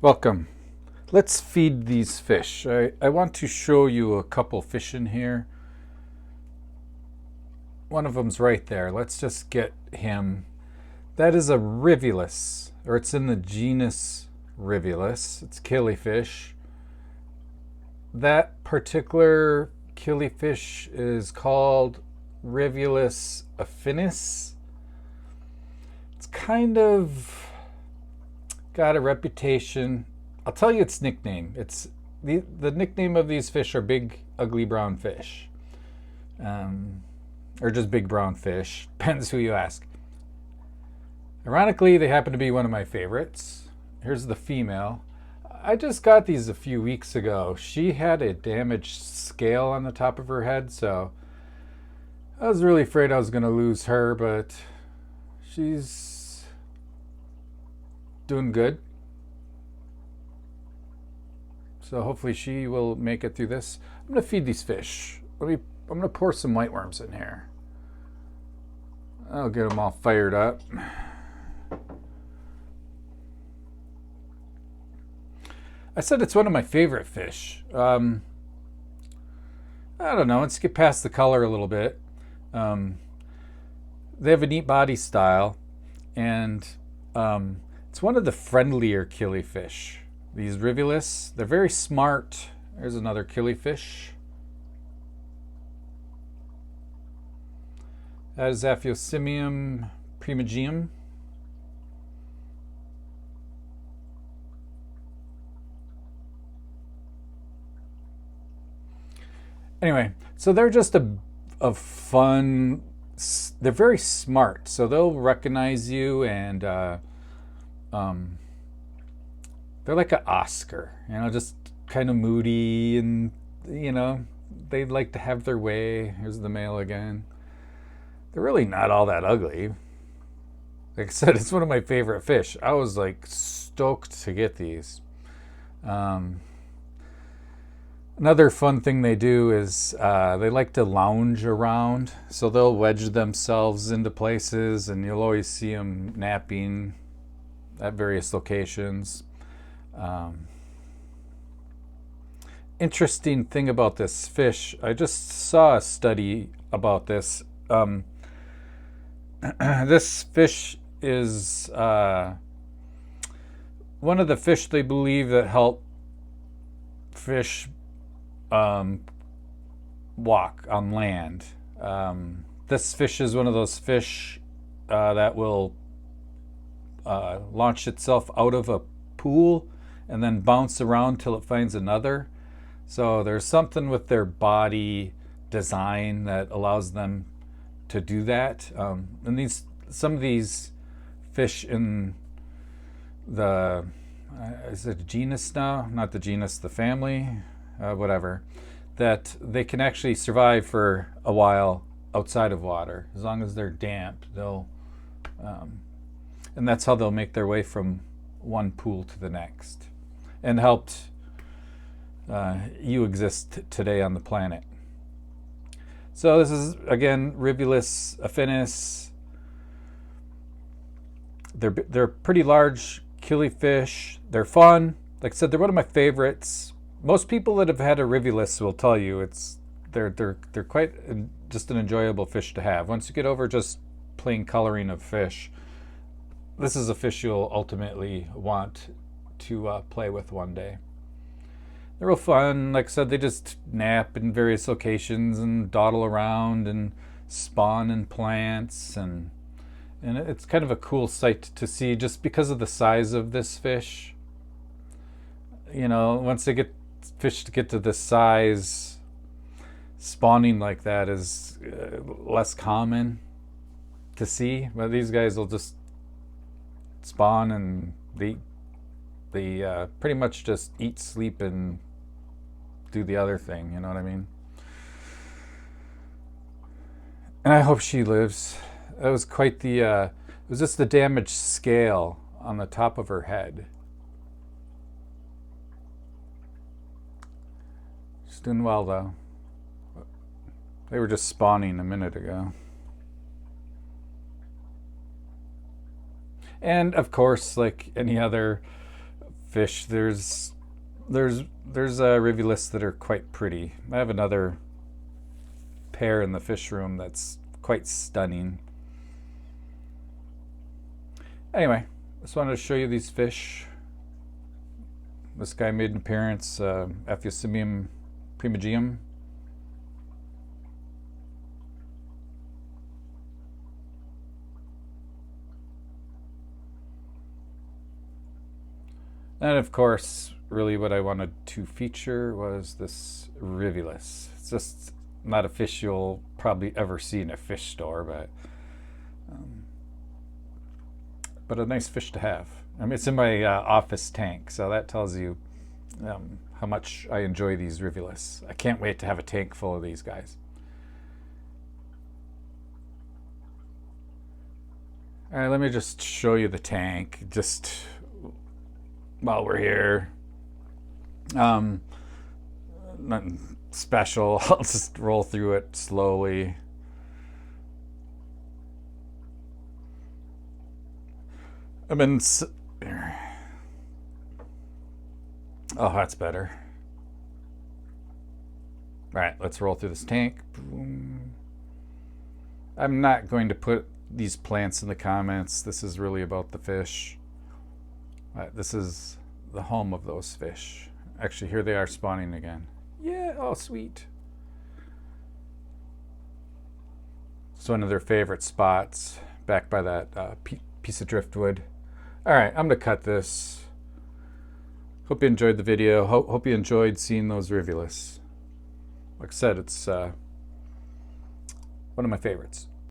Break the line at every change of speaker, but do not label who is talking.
Welcome. Let's feed these fish. I want to show you a couple fish in here. One of them's right there. Let's just get him. That is a Rivulus, or it's in the genus Rivulus. It's Killifish. That particular Killifish is called Rivulus affinis. It's kind of got a reputation. I'll tell you its nickname. It's the nickname of these fish are big, ugly brown fish. Or just big brown fish. Depends who you ask. Ironically, they happen to be one of my favorites. Here's the female. I just got these a few weeks ago. She had a damaged scale on the top of her head, so I was really afraid I was going to lose her, but she's doing good. So hopefully she will make it through this. I'm going to feed these fish. I'm going to pour some white worms in here. I'll get them all fired up. I said it's one of my favorite fish. I don't know. Let's get past the color a little bit. They have a neat body style, and it's one of the friendlier killifish. These Rivulus, they're very smart. There's another killifish. That is Aphyosemion primigenium. Anyway, so they're just a fun, they're very smart, so they'll recognize you, and they're like an Oscar, just kind of moody, and they like to have their way. Here's the male again. They're really not all that ugly. Like I said, it's one of my favorite fish. I was like stoked to get these. Another fun thing they do is they like to lounge around. So they'll wedge themselves into places, and you'll always see them napping at various locations. Interesting thing about this fish, I just saw a study about this. This fish is one of the fish they believe that help fish walk on land. This fish is one of those fish that will launch itself out of a pool and then bounce around till it finds another. So there's something with their body design that allows them to do that. And some of these fish in the is it a genus now? Not the genus, the family, whatever. That they can actually survive for a while outside of water as long as they're damp. They'll, and that's how they'll make their way from one pool to the next, and helped you exist today on the planet. So this is, again, Rivulus affinis. They're pretty large killifish. They're fun. Like I said, they're one of my favorites. Most people that have had a Rivulus will tell you they're quite just an enjoyable fish to have. Once you get over just plain coloring of fish, this is a fish you'll ultimately want to play with one day. They're real fun. Like I said, they just nap in various locations and dawdle around and spawn in plants, and it's kind of a cool sight to see just because of the size of this fish. Once they get fish to get to this size, spawning like that is less common to see. But these guys will just spawn, and they pretty much just eat, sleep, and do the other thing. You know what I mean? And I hope she lives. That was quite the. It was just the damaged scale on the top of her head. She's doing well though. They were just spawning a minute ago. And of course, like any other fish. There's Rivulus that are quite pretty. I have another pair in the fish room that's quite stunning. Anyway, just wanted to show you these fish. This guy made an appearance, Aphyosemion primigenium. And of course, really what I wanted to feature was this Rivulus. It's just not a fish you'll probably ever see in a fish store, but a nice fish to have. I mean, it's in my office tank, so that tells you how much I enjoy these Rivulus. I can't wait to have a tank full of these guys. All right, let me just show you the tank just while we're here. Nothing special. I'll just roll through it slowly. Oh, that's better. All right, let's roll through this tank. Boom. I'm not going to put these plants in the comments. This is really about the fish. This is the home of those fish. Actually, here they are spawning again. Yeah, oh sweet. It's one of their favorite spots, back by that piece of driftwood. All right, I'm gonna cut this. Hope you enjoyed the video. Hope you enjoyed seeing those Rivulus. Like I said, it's one of my favorites.